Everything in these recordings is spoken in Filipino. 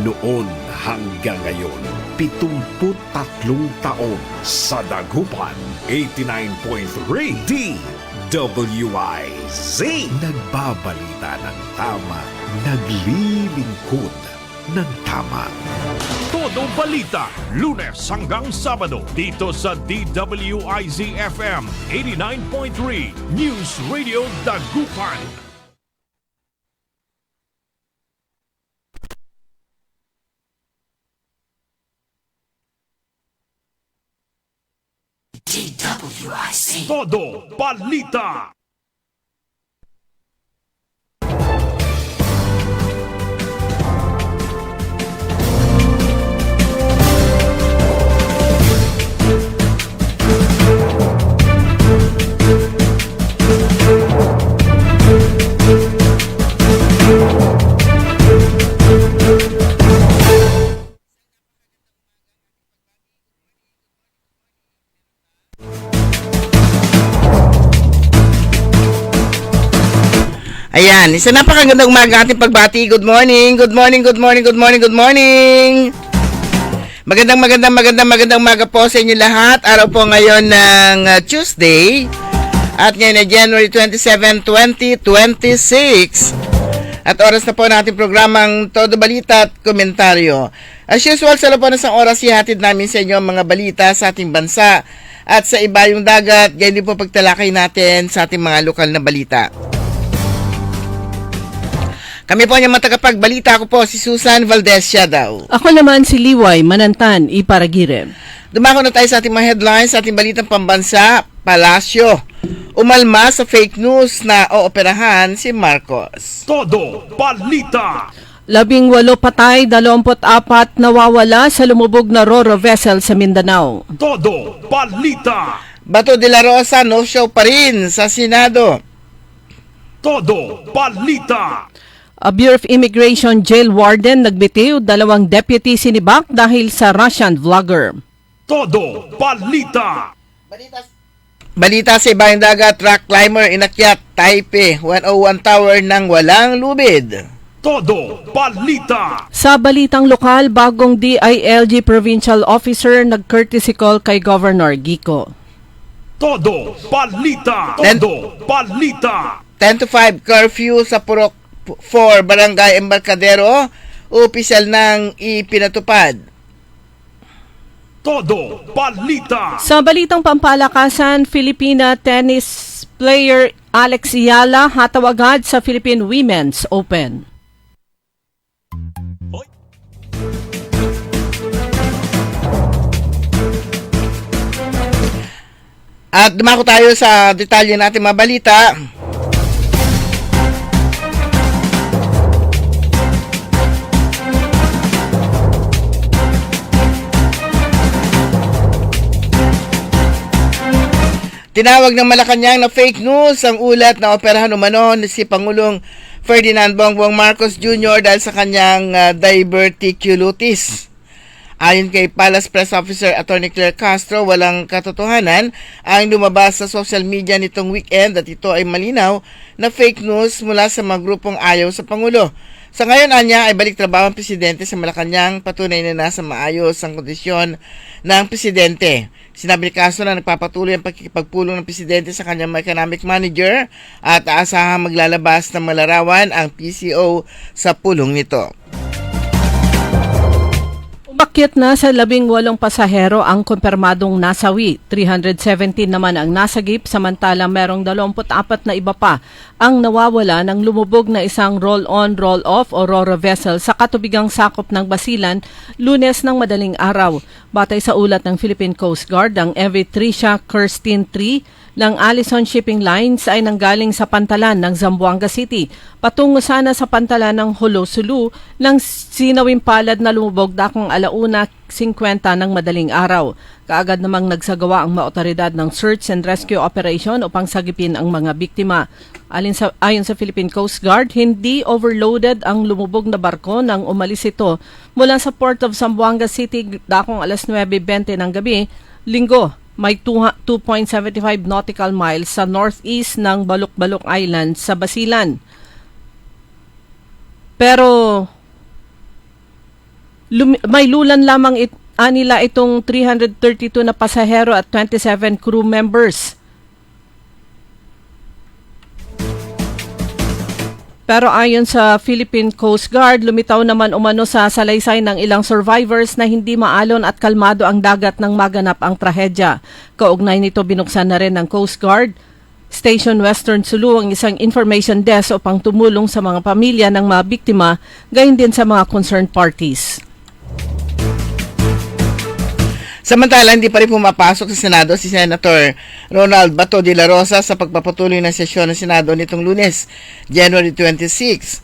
noon hanggang ngayon, 73 taon sa Dagupan, 89.3 DWIZ. Nagbabalita ng tama, naglilingkod ng tama. Todo balita, Lunes hanggang Sabado, dito sa DWIZ-FM 89.3 News Radio Dagupan. DWIZ. Todo balita. Ayan, isa napakagandang umaga ating pagbati. Good morning, good morning, good morning, good morning, good morning. Magandang umaga po sa inyo lahat. Araw po ngayon ng Tuesday. At ngayon ay January 27, 2026. At oras na po ng ating programang Todo Balita at Komentaryo. As usual, sa po na isang oras ihatid namin sa inyo ang mga balita sa ating bansa at sa ibayong dagat. Ganyan din po pagtalakay natin sa ating mga lokal na balita. Kami po niyang matagapagbalita. Ako po si Susan Valdez Siadaw. Ako naman si Liway Manantan Iparagire. Dumako na tayo sa ating mga headlines, sa ating balitang pambansa. Palasyo, umalma sa fake news na ooperahan si Marcos. Todo balita. 18 patay, 24 nawawala sa lumubog na Ro-Ro vessel sa Mindanao. Todo balita. Bato de la Rosa, no show pa rin sa Senado. Todo balita. A Bureau of Immigration jail warden nagbitiw, 2 deputy sinibak dahil sa Russian vlogger. Todo balita. Balita sa ibayong dagat, rock climber inakyat Taipei 101 Tower ng walang lubid. Todo balita. Sa balitang lokal, bagong DILG provincial officer nag-courtesy call kay Governor Gico. Todo balita. Todo balita. 10 to 5 curfew sa Purok 4 Barangay Embarcadero, opisyal nang ipinatupad. Todo balita. Sa balitang pampalakasan, Filipina tennis player Alex Ayala hataw agad sa Philippine Women's Open. At dumako tayo sa detalye natin mga balita. Tinawag ng Malacanang na fake news ang ulat na operahan umano ni si Pangulong Ferdinand Bongbong Marcos Jr. dahil sa kanyang diverticulitis. Ayon kay Palace Press Officer Attorney Claire Castro, walang katotohanan ang lumabas sa social media nitong weekend at ito ay malinaw na fake news mula sa mga grupong ayaw sa Pangulo. Sa ngayon, anya ay balik trabaho ang presidente sa Malacanang, patunay na nasa maayos ang kondisyon ng presidente. Sinabi ni Castro na nagpapatuloy ang pagkikipagpulong ng presidente sa kanyang economic manager at aasahang maglalabas ng malarawan ang PCO sa pulong nito. Umakyat na sa 18 pasahero ang kumpirmadong nasawi. 317 naman ang nasagip, samantalang merong 24 na iba pa ang nawawala ng lumubog na isang roll-on, roll-off o Ro-Ro vessel sa katubigang sakop ng Basilan, Lunes ng madaling araw. Batay sa ulat ng Philippine Coast Guard, ang MV Tricia Kirsten 3 ng Allison Shipping Lines ay nanggaling sa pantalan ng Zamboanga City. Patungo sana sa pantalan ng Holo-Sulu nang sinawing palad na lumubog dakong 1:50 ng madaling araw. Kaagad namang nagsagawa ang mga otoridad ng search and rescue operation upang sagipin ang mga biktima. Ayon sa Philippine Coast Guard, hindi overloaded ang lumubog na barko nang umalis ito mula sa Port of Zamboanga City dakong 9:20 ng gabi, Linggo. May 2.75 nautical miles sa northeast ng Baluk-Baluk Island sa Basilan. Pero may lulan lamang nila itong 332 na pasahero at 27 crew members. Pero ayon sa Philippine Coast Guard, lumitaw naman umano sa salaysay ng ilang survivors na hindi maalon at kalmado ang dagat nang maganap ang trahedya. Kaugnay nito, binuksan na rin ng Coast Guard Station Western Sulu ang isang information desk upang tumulong sa mga pamilya ng mga biktima, gayon din sa mga concerned parties. Samantala, hindi pa rin pumapasok sa Senado si Senator Ronald Bato de la Rosa sa pagpapatuloy ng sesyon ng Senado nitong Lunes, January 26.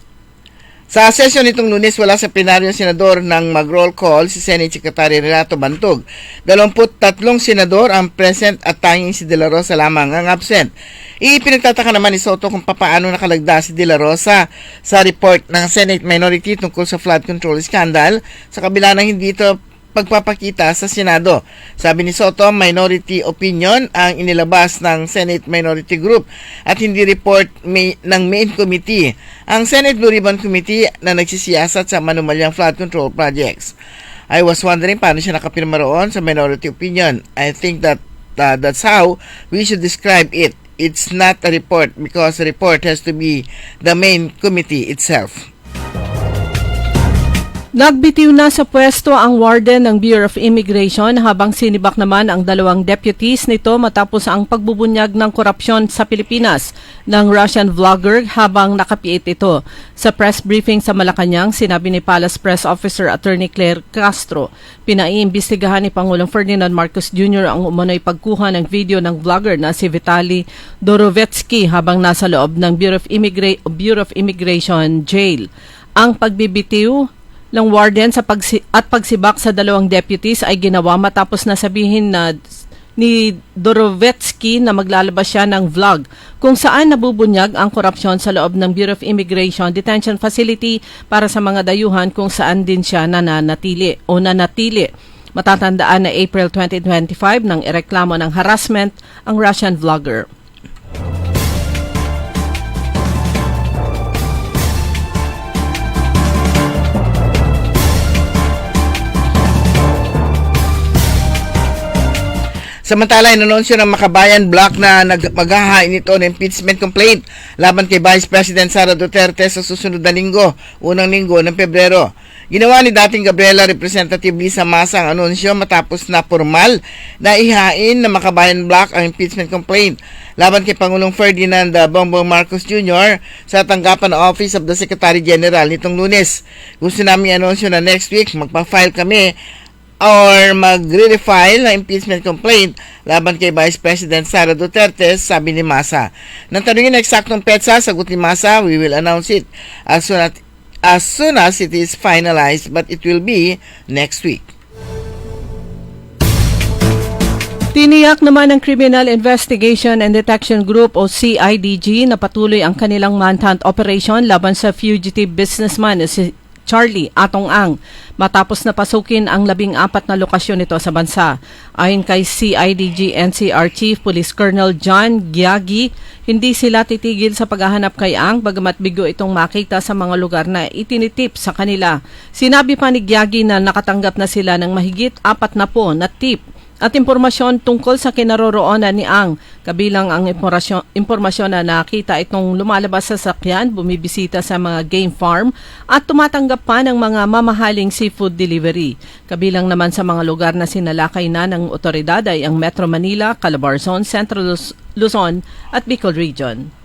Sa sesyon nitong Lunes, wala sa plenaryong senador nang mag-roll call si Senate Secretary Renato Bantog. 23 senador ang present at tanging si De La Rosa lamang ang absent. Ipinagtataka naman ni Soto kung papaano nakalagda si De La Rosa sa report ng Senate Minority tungkol sa flood control scandal sa kabila ng hindi ito pagpapakita sa Senado. Sabi ni Soto, minority opinion ang inilabas ng Senate Minority Group at hindi report ng main committee, ang Senate Blue Ribbon Committee na nagsisiyasat sa manumalyang flood control projects. I was wondering paano siya nakapirma roon sa minority opinion. I think that that's how we should describe it. It's not a report because a report has to be the main committee itself. Nagbitiw na sa pwesto ang warden ng Bureau of Immigration habang sinibak naman ang 2 deputies nito matapos ang pagbubunyag ng korupsyon sa Pilipinas ng Russian vlogger habang nakapiit ito. Sa press briefing sa Malacanang, sinabi ni Palace Press Officer Attorney Claire Castro, pinaiimbestigahan ni Pangulong Ferdinand Marcos Jr. ang umano'y pagkuha ng video ng vlogger na si Vitaly Dorovetsky habang nasa loob ng Bureau of Immigration jail. Ang pagbibitiw ng warden sa pagsibak sa 2 deputies ay ginawa matapos na sabihin na ni Dorovetsky na maglalabas siya ng vlog kung saan nabubunyag ang korupsyon sa loob ng Bureau of Immigration Detention Facility para sa mga dayuhan kung saan din siya nanatili. Matatandaan na April 2025 nang ireklamo ng harassment ang Russian vlogger. Samantala, inanunsyo ng Makabayan Bloc na maghahain ito ng impeachment complaint laban kay Vice President Sara Duterte sa susunod na linggo, unang linggo ng Pebrero. Ginawa ni dating Gabriela Representative Lisa Masa ang anunsyo matapos na formal na ihain ng Makabayan Bloc ang impeachment complaint laban kay Pangulong Ferdinand Bongbong Marcos Jr. sa tanggapan ng Office of the Secretary General nitong Lunes. Gusto namin anunsyo na next week magpa-file kami or magre-refile na impeachment complaint laban kay Vice President Sara Duterte, sabi ni Masa. Nang tanungin na eksaktong petsa, sagot ni Masa, we will announce it as soon as it is finalized, but it will be next week. Tiniyak naman ng Criminal Investigation and Detection Group o CIDG na patuloy ang kanilang manhunt operation laban sa fugitive businessman si Charlie Atong-Ang matapos na pasukin ang 14 na lokasyon nito sa bansa. Ayon kay CIDG NCR Chief Police Colonel John Giagi, hindi sila titigil sa paghahanap kay Ang bagamat bigo itong makita sa mga lugar na itinitip sa kanila. Sinabi pa ni Giagi na nakatanggap na sila ng mahigit 40 na tip at impormasyon tungkol sa kinaroroonan ni Ang, kabilang ang impormasyon na nakita itong lumalabas sa sakyan, bumibisita sa mga game farm at tumatanggap pa ng mga mamahaling seafood delivery. Kabilang naman sa mga lugar na sinalakay na ng otoridad ay ang Metro Manila, Calabarzon, Central Luzon at Bicol Region.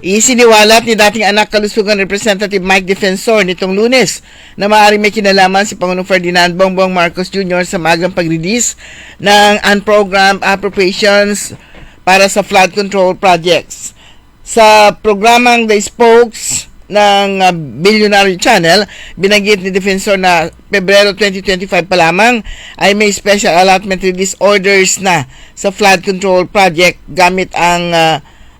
Isiniwalat ni dating anak kalusugan Representative Mike Defensor nitong Lunes na maaaring may kinalaman si Pangulong Ferdinand Bongbong Marcos Jr. sa magang pag-release ng unprogrammed appropriations para sa flood control projects. Sa programang The Spokes ng Billionaire Channel, binanggit ni Defensor na Pebrero 2025 pa lamang ay may special allotment release orders na sa flood control project gamit ang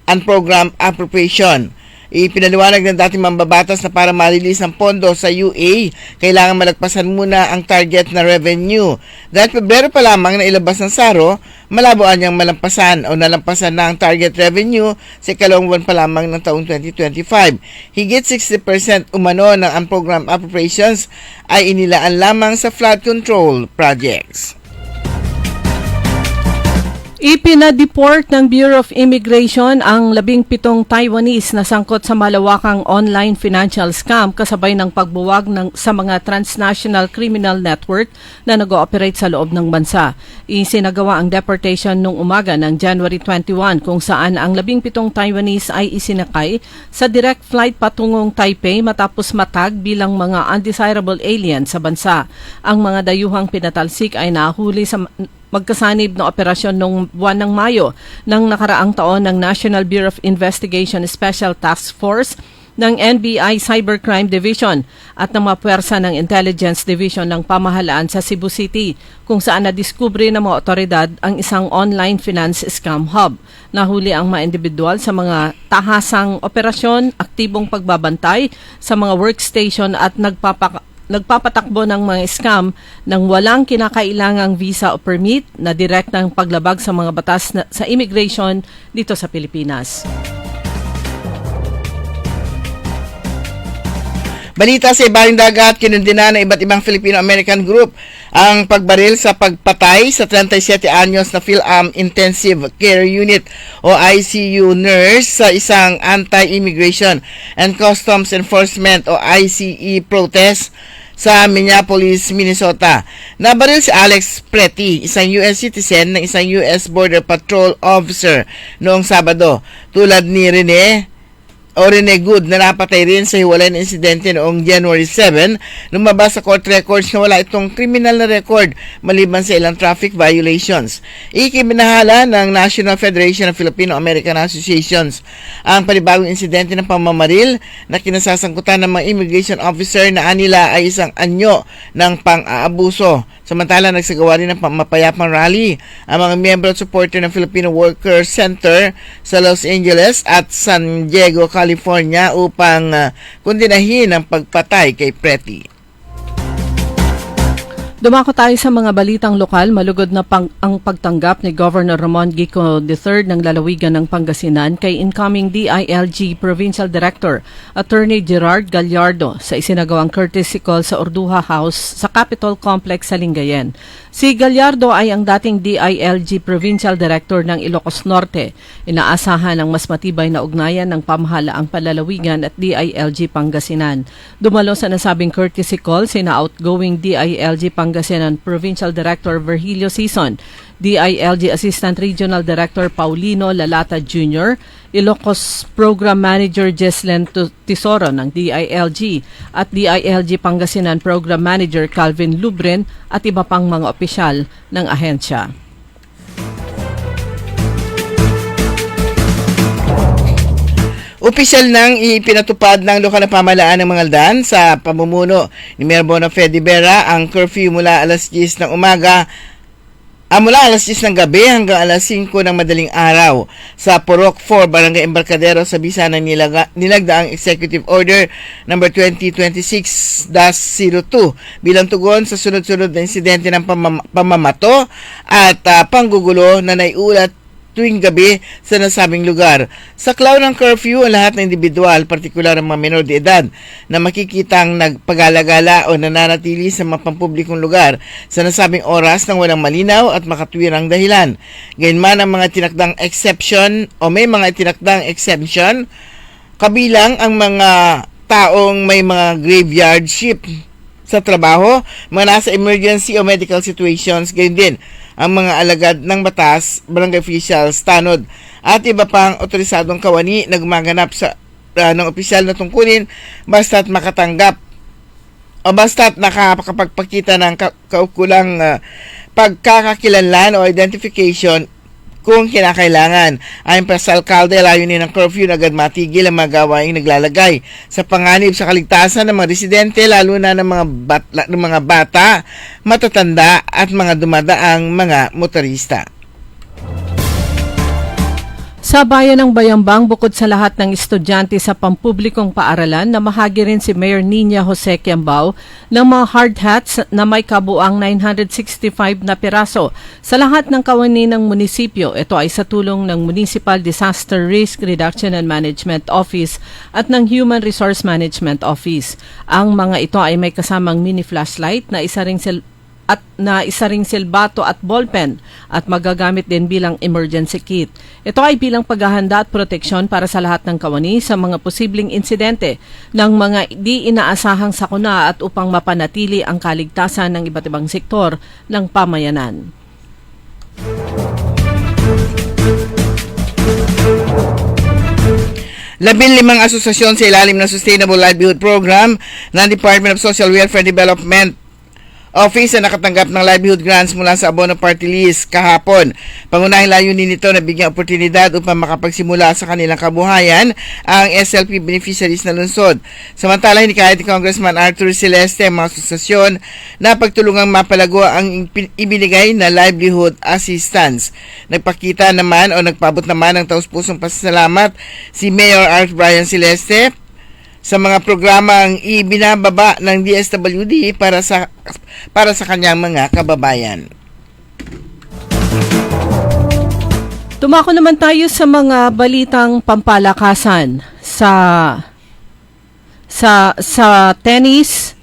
unprogrammed appropriation. Ipinaliwanag ng dating mambabatas na para ma-release ng pondo sa UA, kailangan malagpasan muna ang target na revenue. Dahil Pebrero pa lamang na ilabas ng SARO, malabo niyang malampasan o nalampasan na ang target revenue sa ikalawang buwan pa lamang ng taong 2025. Higit 60% umano ng unprogrammed appropriations ay inilaan lamang sa flood control projects. Ipinadeport ng Bureau of Immigration ang 17 Taiwanese na sangkot sa malawakang online financial scam kasabay ng pagbuwag sa mga transnational criminal network na nag-ooperate sa loob ng bansa. Isinagawa ang deportation noong umaga ng January 21 kung saan ang 17 Taiwanese ay isinakay sa direct flight patungong Taipei matapos matag bilang mga undesirable alien sa bansa. Ang mga dayuhang pinatalsik ay nahuli sa magkasanib na operasyon noong buwan ng Mayo ng nakaraang taon ng National Bureau of Investigation Special Task Force ng NBI Cybercrime Division at ng mga puwersa ng Intelligence Division ng pamahalaan sa Cebu City kung saan nadiskubre ng mga otoridad ang isang online finance scam hub. Nahuli ang mga individual sa mga tahasang operasyon, aktibong pagbabantay sa mga workstation at nagpapatakbo ng mga scam ng walang kinakailangang visa o permit na direktang paglabag sa mga batas sa immigration dito sa Pilipinas. Balita sa ibaling dagat, kinundina ng iba't ibang Filipino-American group ang pagbaril sa pagpatay sa 37 anyos na PhilAm Intensive Care Unit o ICU nurse sa isang Anti-Immigration and Customs Enforcement o ICE protest sa Minneapolis, Minnesota. Nabaril si Alex Preti, isang US citizen ng isang US Border Patrol officer noong Sabado. Tulad ni Rene Good na napatay rin sa hiwalay na insidente noong January 7, lumabas sa court records na wala itong criminal na record maliban sa ilang traffic violations. Ikibinahala ng National Federation of Filipino-American Associations ang panibagong insidente ng pamamaril na kinasasangkutan ng mga immigration officer na anila ay isang anyo ng pang-aabuso. Samantala, nagsagawa rin ng mapayapang rally ang mga miyembro at supporter ng Filipino Workers Center sa Los Angeles at San Diego, California upang kundinahin ang pagpatay kay Preti. Dumako tayo sa mga balitang lokal. Malugod na ang pagtanggap ni Governor Ramon Gico III ng lalawigan ng Pangasinan kay incoming DILG Provincial Director Attorney Gerard Gallardo sa isinagawang courtesy call sa Orduha House sa Capitol Complex sa Lingayen. Si Gallardo ay ang dating DILG Provincial Director ng Ilocos Norte. Inaasahan ang mas matibay na ugnayan ng pamahalaang palalawigan at DILG Pangasinan. Dumalo sa nasabing courtesy call sina outgoing DILG Pangasinan Provincial Director Virgilio Sison, DILG Assistant Regional Director Paulino Lalata Jr., Ilocos Program Manager Jeslen Tesoro ng DILG at DILG Pangasinan Program Manager Calvin Lubren at iba pang mga opisyal ng ahensya. Opisyal nang ipinatupad ng lokal na pamahalaan ng Mangaldan sa pamumuno ni Mayor Bona Fede Vera ang curfew mula alas 10 ng umaga mula alas 10 ng gabi hanggang alas 5 ng madaling araw sa Purok 4, Barangay Embarcadero sa bisa ng nilagdaang Executive Order No. 2026-02 bilang tugon sa sunod-sunod na insidente ng pamamato at panggugulo na naiulat tuwing gabi sa nasabing lugar. Sa klaw ng curfew, ang lahat ng individual, partikular ang mga menor de edad, na makikitang nagpagala-gala o nananatili sa mga pampublikong lugar sa nasabing oras ng walang malinaw at makatwirang dahilan. Gayunman ang mga tinakdang exception o may mga tinakdang exemption, kabilang ang mga taong may mga graveyard shift sa trabaho, mga nasa emergency o medical situations, gayon din ang mga alagad ng batas, barangay officials, tanod, at iba pang otorisadong kawani na gumaganap sa ng opisyal na tungkulin basta't makatanggap o basta't nakapagpakita ng kaukulang pagkakakilanlan o identification kung kinakailangan. Ayon pa sa alkalde, layunin ng curfew na agad matigil ang mga gawaing naglalagay sa panganib sa kaligtasan ng mga residente, lalo na ng mga bata, matatanda at mga dumadaang mga motorista. Sa bayan ng Bayambang, bukod sa lahat ng estudyante sa pampublikong paaralan, namahagi rin si Mayor Nina Jose Quiambao ng mga hard hats na may kabuang 965 na piraso sa lahat ng kawani ng munisipyo. Ito ay sa tulong ng Municipal Disaster Risk Reduction and Management Office at ng Human Resource Management Office. Ang mga ito ay may kasamang mini flashlight na isa ring silbato at ballpen at magagamit din bilang emergency kit. Ito ay bilang paghahanda at proteksyon para sa lahat ng kawani sa mga posibleng insidente ng mga di inaasahang sakuna at upang mapanatili ang kaligtasan ng iba't ibang sektor ng pamayanan. Labinlimang asosasyon sa ilalim ng Sustainable Livelihood Program ng Department of Social Welfare Development Office na nakatanggap ng livelihood grants mula sa Abono Party List kahapon. Pangunahing layunin nito na bigyan oportunidad upang makapagsimula sa kanilang kabuhayan ang SLP beneficiaries na lungsod. Samantala, hinikayat ni Congressman Arthur Celeste ang mga asosasyon na pagtulungang mapalago ang ibinigay na livelihood assistance. Nagpakita naman o nagpabot naman ng taus-pusong pasasalamat si Mayor Art Brian Celeste sa mga programang ibinababa ng DSWD para sa kanyang mga kababayan. Tumako naman tayo sa mga balitang pampalakasan sa tennis.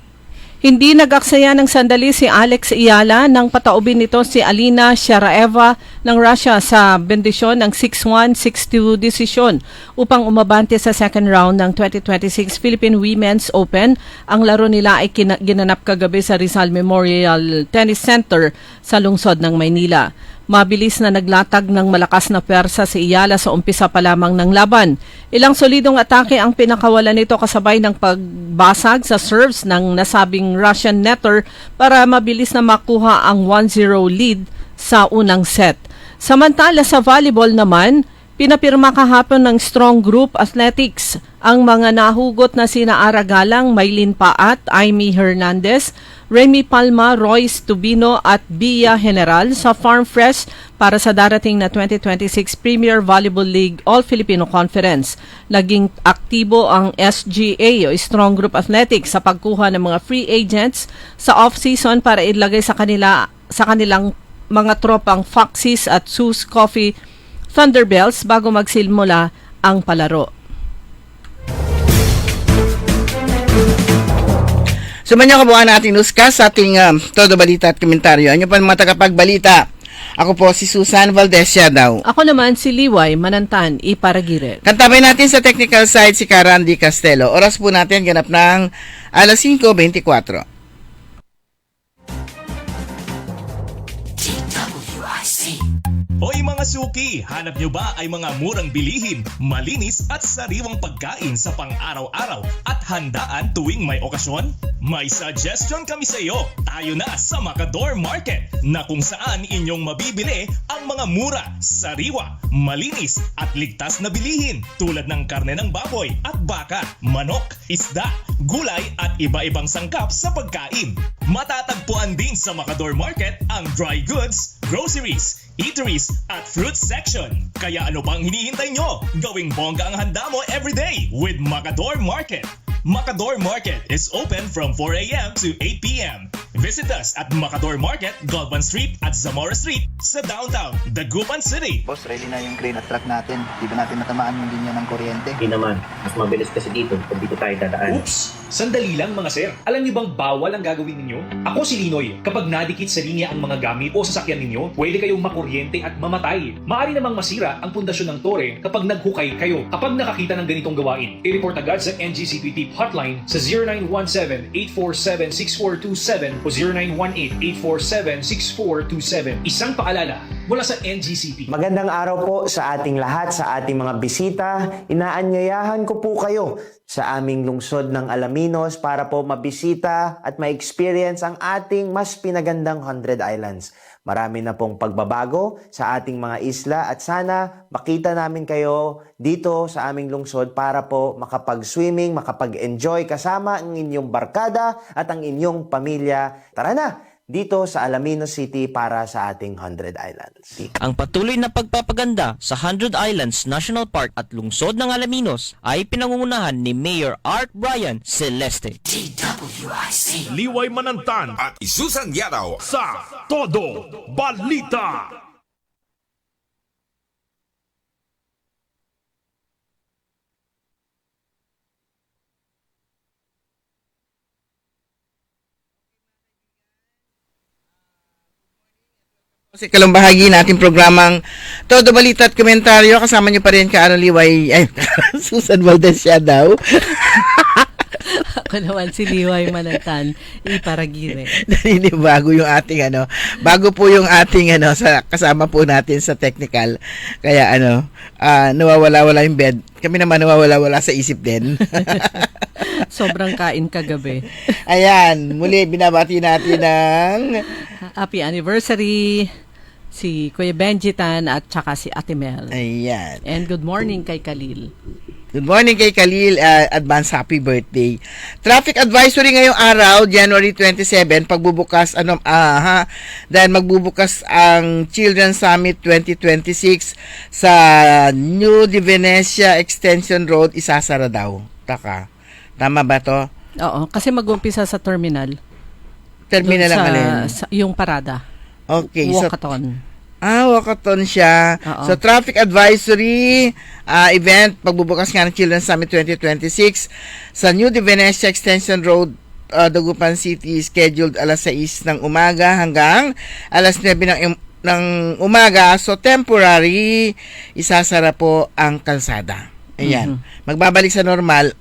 Hindi nag-aksaya ng sandali si Alex Ayala nang pataubin nito si Alina Sharaeva ng Russia sa bendisyon ng 6-1, 6-2 desisyon upang umabante sa second round ng 2026 Philippine Women's Open. Ang laro nila ay ginanap kagabi sa Rizal Memorial Tennis Center sa lungsod ng Maynila. Mabilis na naglatag ng malakas na pwersa si Ayala sa umpisa pa lamang ng laban. Ilang solidong atake ang pinakawalan nito kasabay ng pagbasag sa serves ng nasabing Russian netter para mabilis na makuha ang 1-0 lead sa unang set. Samantala sa volleyball naman, pinapirma kahapon ng Strong Group Athletics ang mga nahugot na sina Ara Galang, Maylin Paat, Aimee Hernandez, Remy Palma, Royce Tubino at Bia General sa Farm Fresh para sa darating na 2026 Premier Volleyball League All-Filipino Conference. Naging aktibo ang SGA o Strong Group Athletics sa pagkuha ng mga free agents sa off-season para ilagay sa kanilang mga tropang Foxes at Sus Coffee Thunderbells bago magsimula ang palaro. Sumanya kabuuan natin newscast sa ating todo balita at komentaryo. Ano pa mga tagapagbalita? Ako po si Susan Valdez daw. Ako naman si Liway Manantan Iparagire. Kantabay natin sa technical side si Carandi Castelo. Oras po natin ganap ng 5:24. Hoy mga suki, hanap nyo ba ay mga murang bilihin, malinis at sariwang pagkain sa pang-araw-araw at handaan tuwing may okasyon? May suggestion kami sa iyo. Tayo na sa Macador Market na kung saan inyong mabibili ang mga mura, sariwa, malinis at ligtas na bilihin tulad ng karne ng baboy at baka, manok, isda, gulay at iba-ibang sangkap sa pagkain. Matatagpuan din sa Macador Market ang dry goods, groceries, eateries at fruit section. Kaya ano pang hinihintay nyo? Gawing bongga ang handa mo everyday with Macador Market. Macador Market is open from 4 a.m. to 8 p.m. Visit us at Macador Market, Galvan Street at Zamora Street sa downtown, Dagupan City. Boss, ready na yung crane at truck natin. Di ba natin matamaan yung linya ng kuryente? Hindi naman. Mas mabilis kasi dito pag dito tayo dadaan. Oops! Sandali lang mga sir. Alam niyo bang bawal ang gagawin ninyo? Ako si Linoy. Kapag nadikit sa linya ang mga gamit o sasakyan ninyo, pwede kayong makuryente at mamatay. Maaari namang masira ang pundasyon ng tore kapag naghukay kayo. Kapag nakakita ng ganitong gawain, i-report agad sa NGCP Tip Hotline sa 0917-847-6427 o 0918-847-6427. Isang paalala mula sa NGCP. Magandang araw po sa ating lahat, sa ating mga bisita. Inaanyayahan ko po kayo sa aming lungsod ng Alaminos para po mabisita at ma-experience ang ating mas pinagandang 100 Islands. Marami na pong pagbabago sa ating mga isla at sana makita namin kayo dito sa aming lungsod para po makapag-swimming, makapag-enjoy kasama ang inyong barkada at ang inyong pamilya. Tara na! dito sa Alaminos City para sa ating 100 Islands. Ang patuloy na pagpapaganda sa 100 Islands National Park at lungsod ng Alaminos ay pinangungunahan ni Mayor Art Brian Celeste. Liway Manantan At Isusan Yadaw. sa Todo Balita. Sa ikalang bahagi nating programang Todo Balita at Komentaryo, kasama niyo pa rin ka Aaron Liway, ay, Susan Valdez siya daw. Ako naman si Liway Manantan, Iparagire. Bago yung ating bago po yung ating sa kasama po natin sa technical. Kaya nawawala-wala yung bed. Kami naman nawawala-wala sa isip din. Sobrang kain kagabi. Ayan, muli binabati natin ng Happy anniversary si Kuya Benji Tan at saka si Ate Mel. Ayan. And good morning kay Khalil. Good morning kay Khalil, advance happy birthday. Traffic advisory ngayong araw, January 27, pagbubukas dahil magbubukas ang Children's Summit 2026 sa New Venecia Extension Road, isasara daw. Taka. Tama ba to? Oo, kasi mag-umpisa sa terminal. Terminal Doon ang alin? yung parada. Okay. Walkathon. Walkathon siya. Oo. So, traffic advisory event, pagbubukas nga ng Children's Summit 2026 sa New Venecia Extension Road, Dagupan City, scheduled alas 6 ng umaga hanggang alas 9 ng umaga. So, temporary, isasara po ang kalsada. Ayan. Magbabalik sa normal.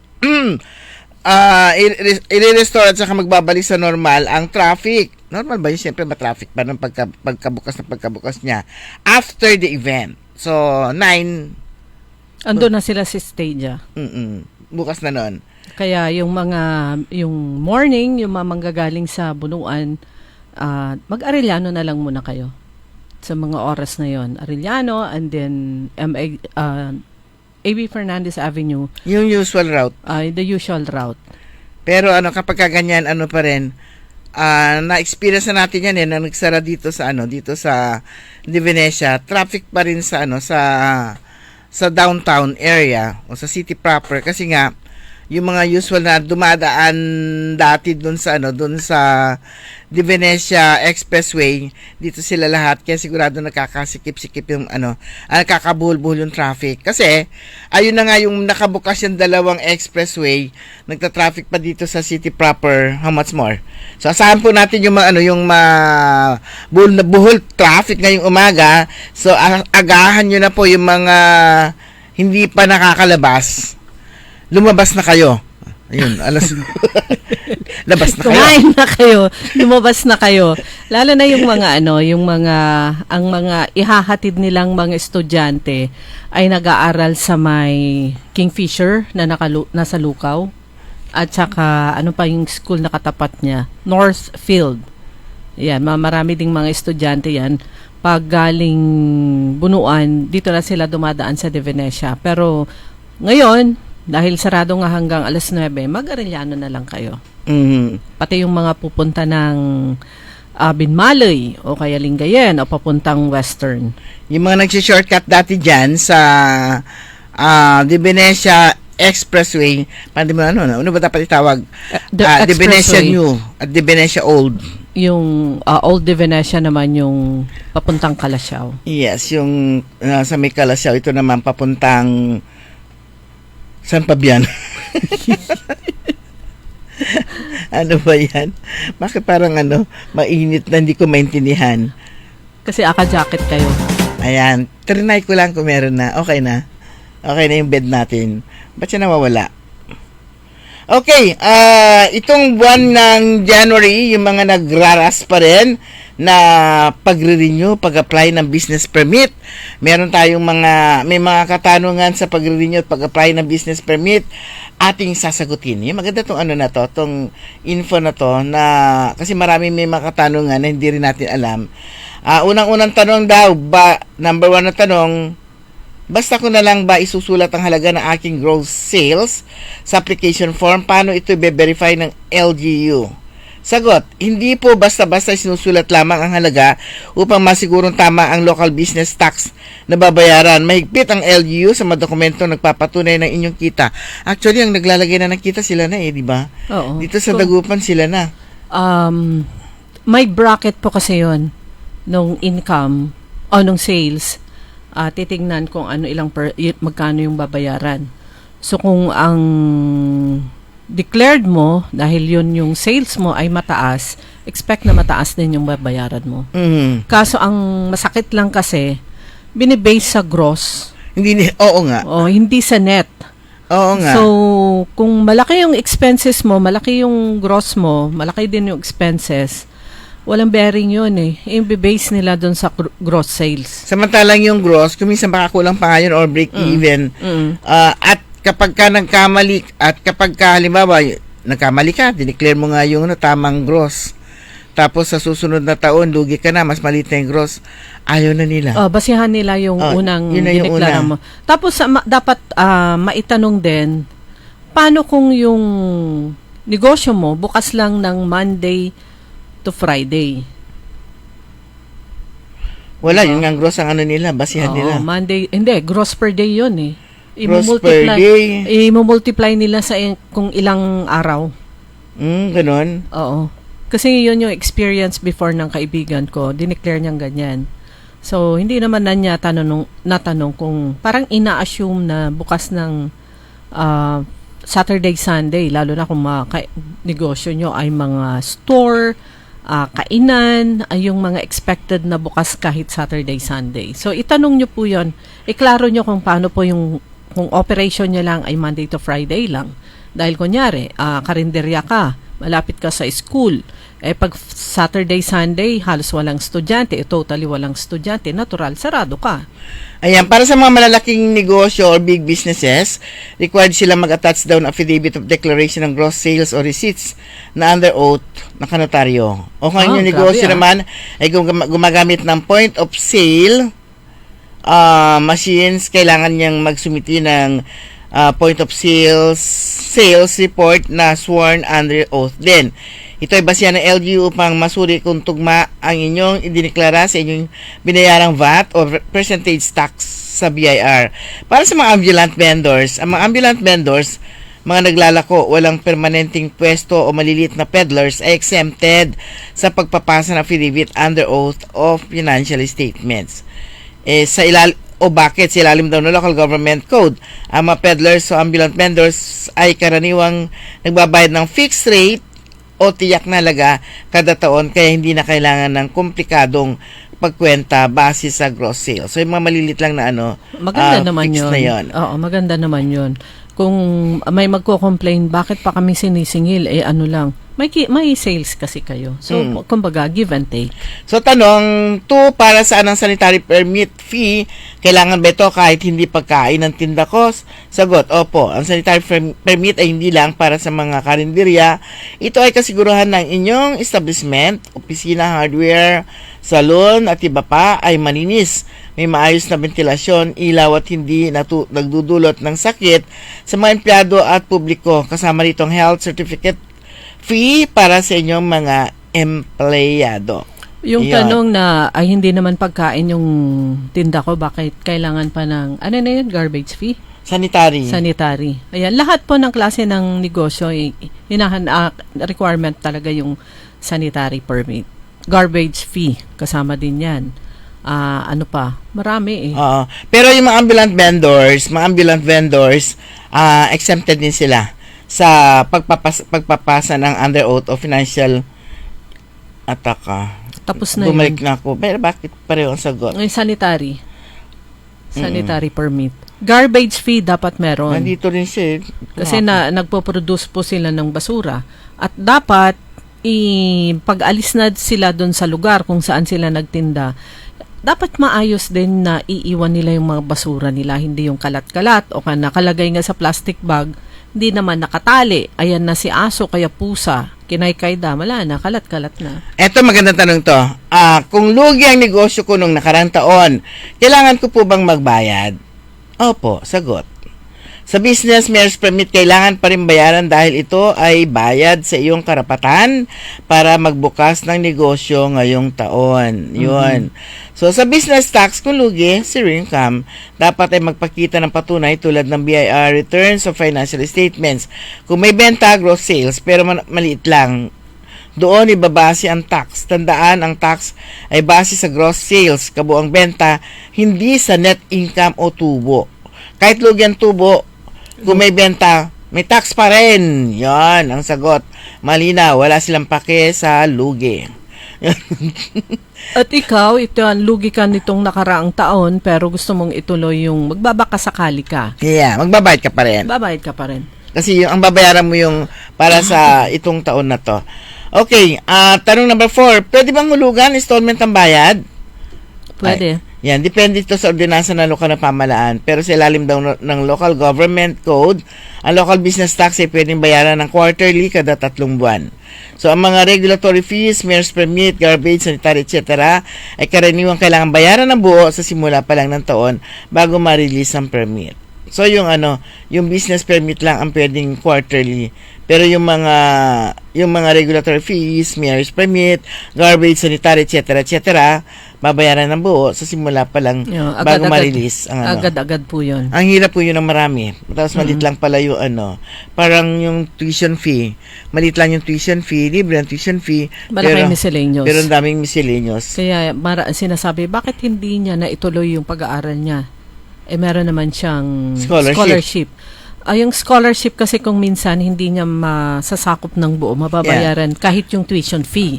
I-restore at saka magbabalik sa normal ang traffic. Normal ba yun? Siyempre matraffic pa ng pagkabukas niya after the event. So, 9 Andun na sila si Stadia. bukas na nun. Kaya yung morning, yung mga manggagaling sa Bunuan, mag-Arellano na lang muna kayo sa mga oras na yon. Arellano and then A.B. Fernandez Avenue. Yung usual route. The usual route. Pero kapag kaganyan, pa rin, na-experience na natin yan na nagsara dito sa Di Venecia, traffic pa rin sa sa downtown area o sa city proper kasi nga yung mga usual na dumadaan dati doon sa Di Venecia Expressway, dito sila lahat kaya sigurado nakakasikip-sikip yung nakakabuhol-buhol yung traffic kasi ayun na nga yung nakabukas yung dalawang expressway, nagta-traffic pa dito sa city proper, how much more. So asahan po natin yung buhol na buhol traffic ngayong umaga. So agahan nyo na po yung mga hindi pa nakakalabas, lumabas na kayo. Ayun, labas na kayo. Kumain na kayo, lumabas na kayo. Lalo na yung mga ang mga ihahatid nilang mga estudyante ay nag-aaral sa may Kingfisher na nasa Lukaw at saka pa yung school na katapat niya, Northfield. Yan, marami ding mga estudyante yan. Pag galing Bunuan, dito na sila dumadaan sa Di Venecia. Pero ngayon, dahil sarado nga hanggang alas 9, mag-Arellano na lang kayo. Pati yung mga pupunta ng Binmalay o kaya Lingayen o papuntang Western. Yung mga nagsi-shortcut dati dyan sa Di Venecia Expressway, ano ba dapat itawag? Di Venecia New at Di Venecia Old. Yung Old Di Venecia naman yung papuntang Calasiao. Yes, yung sa may Calasiao, ito naman papuntang saan pa biyan? Ano ba yan? Bakit parang mainit na hindi ko maintindihan? Kasi aka-jacket kayo. Ayan, trinay ko lang kung meron na. Okay na. Okay na yung bed natin. Ba't siya nawawala? Okay, itong buwan ng January, yung mga nagraras pa rin na pagre-renew, pag-apply ng business permit. Meron tayong may mga katanungan sa pagre-renew at pag-apply ng business permit ating sasagutin. Yung maganda tong tong info na to na kasi marami may mga katanungan na hindi rin natin alam. Unang-unang tanong daw, number 1 na tanong, basta ko na lang ba isusulat ang halaga ng aking gross sales sa application form? Paano ito i-verify ng LGU? Sagot, hindi po basta-basta sinusulat lamang ang halaga upang masigurong tama ang local business tax na babayaran. Mahigpit ang LGU sa mga dokumentong nagpapatunay ng inyong kita. Actually, ang naglalagay na ng kita sila na di ba? Oo. Dito sa Dagupan sila na. May bracket po kasi yon nung income o nung sales. Titignan kung magkano yung babayaran. So kung ang declared mo, dahil yun yung sales mo ay mataas, expect na mataas din yung babayaran mo. Kaso ang masakit lang kasi, binibase sa gross. Oo nga. O hindi sa net. Oo nga. So, kung malaki yung expenses mo, malaki yung gross mo, malaki din yung expenses, walang bearing yun eh. I-base nila dun sa gross sales. Samantalang yung gross, kung minsan makakulang pa nga yun or break even. At kapag ka nagkamali, at kapag ka, halimbawa, nagkamali ka, dineclare mo nga yung tamang gross. Tapos sa susunod na taon, lugi ka na, mas maliit na yung gross. Ayaw na nila. Basihan nila yung unang yun na yung dineklara mo. Tapos dapat maitanong din, paano kung yung negosyo mo bukas lang ng Monday to Friday? Wala, yun nga ang gross ang nila, basihan nila. Monday, hindi, gross per day yun eh. Gross per day. I-multiply nila sa kung ilang araw. Ganon. Oo. Kasi yun yung experience before ng kaibigan ko. Dineclare niyang ganyan. So, hindi naman na niya natanong kung parang ina-assume na bukas ng Saturday, Sunday, lalo na kung mga negosyo nyo ay mga store, kainan, ay yung mga expected na bukas kahit Saturday, Sunday. So, itanong nyo po yun. Iklaro nyo kung paano po kung operation nyo lang ay Monday to Friday lang. Dahil kunyari, karinderya ka, malapit ka sa school, pag Saturday, Sunday, halos walang estudyante, totally walang estudyante, natural, sarado ka. Ayan, para sa mga malalaking negosyo or big businesses, required sila mag-attach daw ng affidavit of declaration ng gross sales or receipts na under oath na kanotaryo. O kung yung negosyo naman ay gumagamit ng point of sale machines, kailangan niyang magsumiti ng point of sales report na sworn under oath din. Ito ay basihan ng LGU upang masuri kung tugma ang inyong idineklara sa inyong binayarang VAT o percentage tax sa BIR. Para sa mga ambulant vendors, ang mga ambulant vendors, mga naglalako, walang permanenteng pwesto o maliliit na peddlers ay exempted sa pagpapasa ng affidavit under oath of financial statements. Bakit? Sa ilalim daw ng local government code, ang mga peddlers o ambulant vendors ay karaniwang nagbabayad ng fixed rate o tiyak na halaga kada taon, kaya hindi na kailangan ng komplikadong pagkwenta base sa gross sales. So, yung mga malilit lang na maganda naman fixed yun. Na yun. Oo, maganda naman yun. Kung may magko-complain, bakit pa kami sinisingil? Lang. May sales kasi kayo. So, kumbaga, give and take. So, tanong, para saan ang sanitary permit fee? Kailangan ba ito kahit hindi pagkain ng tinda ko? Sagot, opo. Ang sanitary permit ay hindi lang para sa mga karinderya. Ito ay kasiguruhan ng inyong establishment, opisina, hardware, salon at iba pa ay malinis. May maayos na ventilasyon, ilaw at hindi nagdudulot ng sakit sa mga empleyado at publiko. Kasama nitong health certificate fee para sa inyong mga empleyado. Yung tanong na ay hindi naman pagkain yung tinda ko, bakit kailangan pa ng garbage fee? Sanitary. Ayan, lahat po ng klase ng negosyo requirement talaga yung sanitary permit. Garbage fee, kasama din yan. Marami eh. Pero yung mga ambulant vendors, exempted din sila sa pagpapasa ng under oath o financial Tapos na bumalik yun. na ako. Pero bakit pareho ang sagot? Yung sanitary permit. Garbage fee dapat meron. Nandito rin siya. Kasi nagpo-produce po sila ng basura. At dapat, pag-alis na sila doon sa lugar kung saan sila nagtinda, dapat maayos din na iiwan nila yung mga basura nila, hindi yung kalat-kalat o nakalagay nga sa plastic bag, hindi naman nakatali. Ayan na si aso, kaya pusa, kinaykayda, wala na, kalat-kalat na. Eto, magandang tanong to. Kung lugi ang negosyo ko nung nakarang taon, kailangan ko po bang magbayad? Opo, sagot. Sa business, mayor's permit kailangan pa rin bayaran dahil ito ay bayad sa iyong karapatan para magbukas ng negosyo ngayong taon. Yun. So, sa business tax, kung lugi, zero income, dapat ay magpakita ng patunay tulad ng BIR returns of financial statements. Kung may benta, gross sales, pero maliit lang, doon ibabase ang tax. Tandaan, ang tax ay base sa gross sales, kabuang benta, hindi sa net income o tubo. Kahit lugi ang tubo, kung may benta, may tax pa rin. Yan ang sagot. Malinaw, wala silang pake sa lugi. At ikaw, ito ang lugi ka nitong nakaraang taon pero gusto mong ituloy yung magbabaka sakali ka. Yeah, magbabayad ka pa rin. Babayad ka pa rin. Kasi ang babayaran mo yung para sa itong taon na to. Okay, tanong number 4. Pwede bang hulugan installment ang bayad? Pwede. Yan, depende ito sa ordinansa ng lokal na pamahalaan. Pero sa ilalim daw ng local government code, ang local business tax ay pwedeng bayaran ng quarterly kada 3 buwan. So, ang mga regulatory fees, mayor's permit, garbage, sanitary, etc. ay karaniwang kailangan bayaran ng buo sa simula pa lang ng taon bago ma-release ang permit. So, yung business permit lang ang pwedeng quarterly. Pero yung mga regulatory fees, mayor's permit, garbage, sanitary, etc., babayaran ng buo sa simula pa lang bago ma-release ang Agad-agad po yun. Ang hirap po yun ng marami. Tapos malit lang pala yung parang yung tuition fee. Malit lang yung tuition fee, libre ang tuition fee. Malaking miscellaneous. Pero ang daming miscellaneous. Kaya sinasabi, bakit hindi niya na ituloy yung pag-aaral niya? Meron naman siyang scholarship. Yung scholarship kasi kung minsan hindi niya masasakop ng buo, mababayaran kahit yung tuition fee.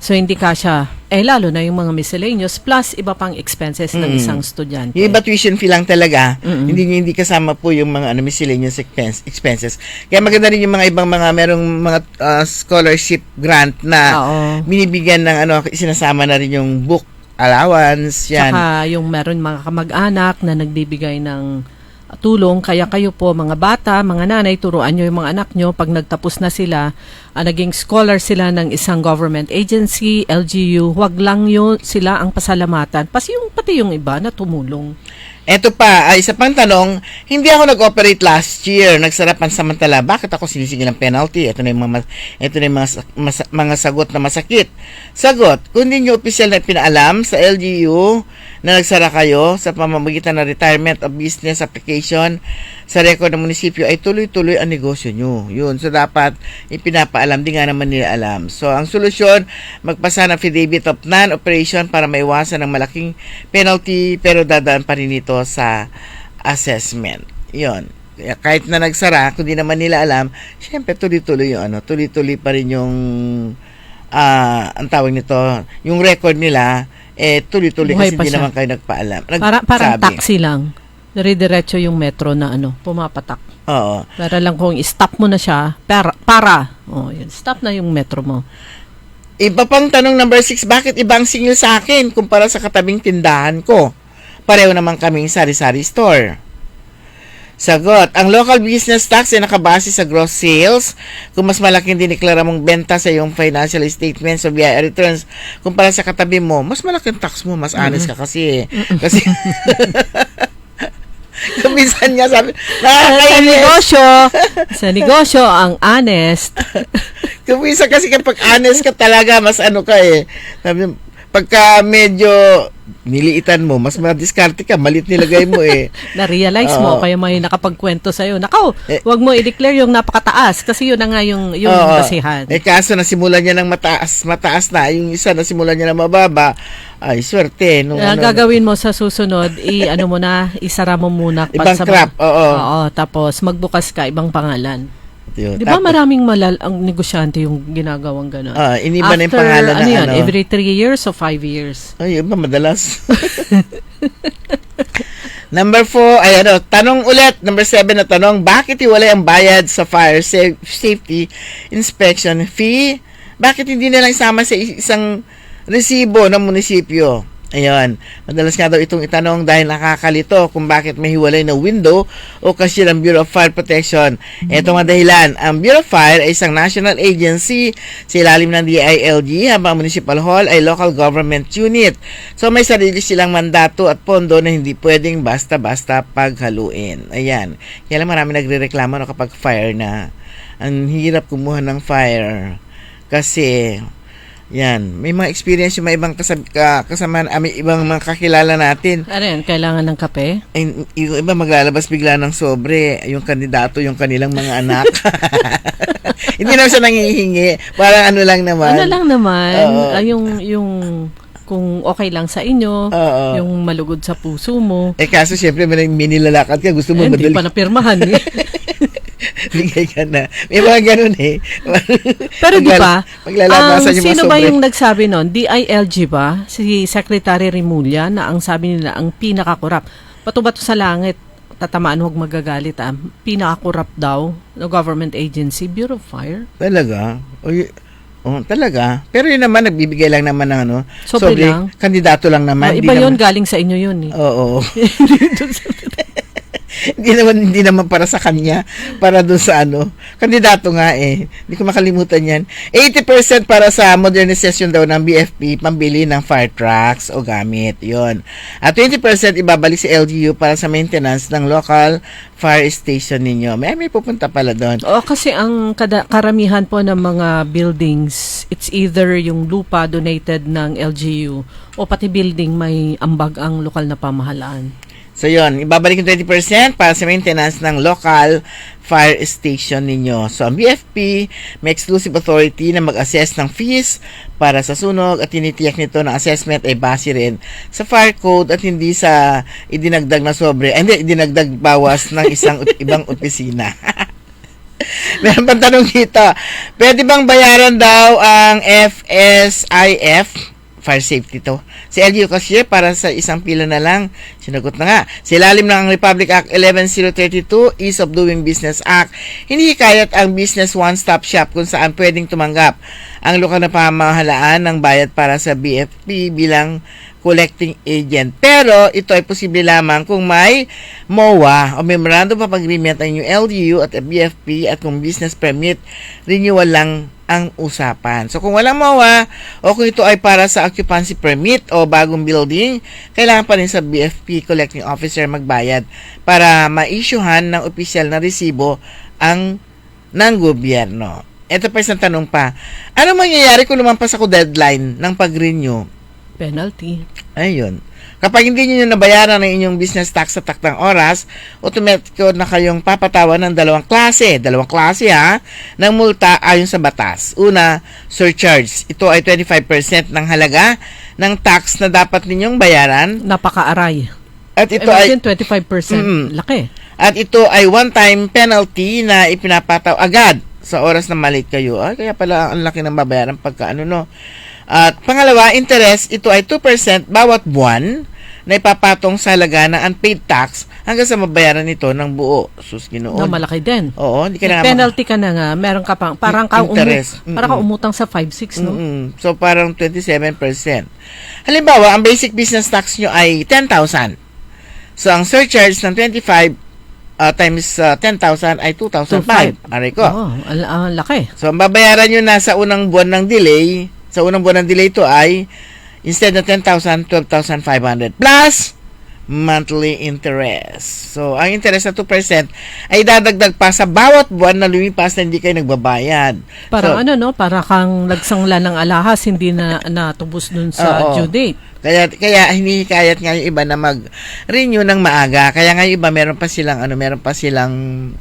So, hindi kasya, lalo na yung mga miscellaneous plus iba pang expenses ng isang estudyante. Yung iba tuition fee lang talaga, hindi kasama po yung mga miscellaneous expenses. Kaya maganda rin yung mga ibang merong mga scholarship grant na binibigyan ng sinasama na rin yung book allowance, yan. Saka yung meron mga kamag-anak na nagbibigay ng tulong, kaya kayo po mga bata, mga nanay, turuan nyo yung mga anak nyo pag nagtapos na sila, naging scholar sila ng isang government agency, LGU, wag lang yun sila ang pasalamatan, pati yung iba na tumulong. Eto pa, isa pang tanong, hindi ako nag-operate last year, nagsara pansamantala, bakit ako sinisingil ng penalty? Ito na yung mga sagot na masakit. Sagot, kung hindi nyo opisyal na pinaalam sa LGU na nagsara kayo sa pamamagitan ng retirement of business application sa record ng munisipyo, ay tuloy-tuloy ang negosyo nyo. Yun, so dapat ipinapaalam, di nga naman nila alam. So, ang solusyon, magpasa ng affidavit of non-operation para maiwasan ng malaking penalty, pero dadaan pa rin ito sa assessment. Yun. Kahit na nagsara, kung di naman nila alam, syempre tuloy-tuloy yung tuloy-tuloy pa rin yung ang tawag nito, yung record nila, tuloy-tuloy kasi hindi naman kayo nagpaalam. Parang taxi lang. Dire-diretso yung metro na pumapatak. Oo. Para lang kung i-stop mo na siya, yun, stop na yung metro mo. Iba pang tanong number 6, bakit ibang singil sa akin kumpara sa katabing tindahan ko? Pareho naman kaming sari-sari store. Sagot, ang local business tax ay nakabase sa gross sales. Kung mas malaking diniklara mong benta sa iyong financial statements o BIR returns kumpara sa katabi mo, mas malaking tax mo, mas honest ka kasi. Kasi minsan nga sabi, sa negosyo, ang honest. Kumisa kasi kapag honest ka talaga, mas sabi, pagka medyo niliitan mo, mas madiskarte ka, malit nilagay mo Na-realize mo, kaya may nakapagkwento sa'yo. Nakaw, wag mo i-declare yung napakataas kasi yun na nga yung basihan. Kaso nasimulan niya ng mataas na, yung isa nasimulan niya ng mababa, ay swerte. Gagawin mo sa susunod, isara mo muna. Ibang crap, Oo, tapos magbukas ka, ibang pangalan. Di ba maraming ang negosyante yung ginagawang gano'n? Iniba na yung pangalan na every 3 years o 5 years? Ay, iba madalas. Number 4, tanong ulit. Number 7 na tanong, bakit iwalay ang bayad sa fire safety inspection fee? Bakit hindi na lang isama sa isang resibo ng munisipyo? Ayun. Madalas nga daw itong itanong dahil nakakalito kung bakit may hiwalay na window o kasi ng Bureau of Fire Protection. Ito nga dahilan. Ang Bureau of Fire ay isang national agency sa ilalim ng DILG, habang Municipal Hall ay local government unit. So may sarili silang mandato at pondo na hindi pwedeng basta-basta paghaluin. Ayan. Kaya lang marami nagrereklamo no, kapag fire na. Ang hirap kumuha ng fire. Kasi yan, may mga experience yung may ibang kasama, may ibang mga kakilala natin. Ano yan, kailangan ng kape? Ay, yung iba maglalabas bigla ng sobre, yung kandidato, yung kanilang mga anak. Hindi naman siya nangihingi. Parang ano lang naman. Ano lang naman, yung kung okay lang sa inyo, yung malugod sa puso mo. Kaso siyempre may minilalakad ka, gusto mo Hindi madali. pa napirmahan eh. Bigay ka na. May mga ganun eh. Pero di ba, Maglalabasan yung mga sino ba sobre. yung nagsabi nun? DILG ba? Si Secretary Rimulya na ang sabi nila ang pinakakurap. Bato-bato sa langit, tatamaan, huwag magagalit pinakakurap daw ng government agency, Bureau of Fire. Talaga? Talaga? Pero yun naman, nagbibigay lang naman ng ano. Sobre lang? Kandidato lang naman. Iba yun, galing sa inyo yun eh. Oo. Hindi naman para sa kanya, para doon sa ano. Kandidato nga eh. Hindi ko makalimutan yan. 80% para sa modernization daw ng BFP, pambili ng fire trucks o gamit. Yon. At 20% ibabalik sa LGU para sa maintenance ng local fire station ninyo. May pupunta pala doon. Kasi ang karamihan po ng mga buildings, it's either yung lupa donated ng LGU o pati building may ambag ang lokal na pamahalaan. So yun, ibabalik yung 20% para sa maintenance ng local fire station ninyo. So ang BFP may exclusive authority na mag-assess ng fees para sa sunog at tinitiyak nito na assessment ay base rin sa fire code at hindi sa idinagdag na sobre, idinagdag bawas ng isang ibang opisina. Meron pang tanong dito, pwede bang bayaran daw ang FSIF? Fire safety to. Si LGU cashier para sa isang pila na lang. Sinagot na nga. Sa ilalim ng Republic Act 11032, Ease of Doing Business Act, hindi hikayat ang business one-stop shop kung saan pwedeng tumanggap ang lokal na pamahalaan ng bayad para sa BFP bilang collecting agent. Pero ito ay posible lamang kung may MOA o Memorandum of Agreement ang LGU at BFP at kung business permit renewal lang ang usapan. So kung walang MOA o kung ito ay para sa occupancy permit o bagong building, kailangan pa rin sa BFP collecting officer magbayad para ma-issuehan ng opisyal na resibo ng gobyerno. Ito pa isang tanong pa. Ano mangyayari kung lumampas ako deadline ng pag-renew? Penalty. Ayun. Kapag hindi nyo nabayaran ng inyong business tax sa taktang oras, automatic na kayong papatawan ng dalawang klase ng multa ayon sa batas. Una, surcharge. Ito ay 25% ng halaga ng tax na dapat ninyong bayaran. Napaka-aray. At ito Imagine 25%. Laki. At ito ay one-time penalty na ipinapataw agad sa oras na malate kayo. Kaya pala ang laki ng babayaran pagka no. At pangalawa, interest, ito ay 2% bawat buwan na ipapatong sa halaga ng unpaid tax hanggang sa mabayaran nito ng buo. Sus, Ginoon. Na malaki din. Oo, hindi ka na penalty ka na nga, meron ka pang, parang ka interest. Parang ka umutang sa 5-6, no? So, parang 27%. Halimbawa, ang basic business tax nyo ay 10,000. So, ang surcharge ng 25 times 10,000 ay 2,005. Aray ko. Ang laki. So, ang babayaran nyo na sa unang buwan ng delay, ito ay instead of 10,000, 12,500 plus monthly interest. So, ang interest na 2% ay dadagdag pa sa bawat buwan na lumipas na hindi kayo nagbabayad. Parang para kang nagsangla ng alahas, hindi na natubos dun sa due date. Kaya hinikayat nga yung iba na mag-renew ng maaga. Kaya nga yung iba meron pa silang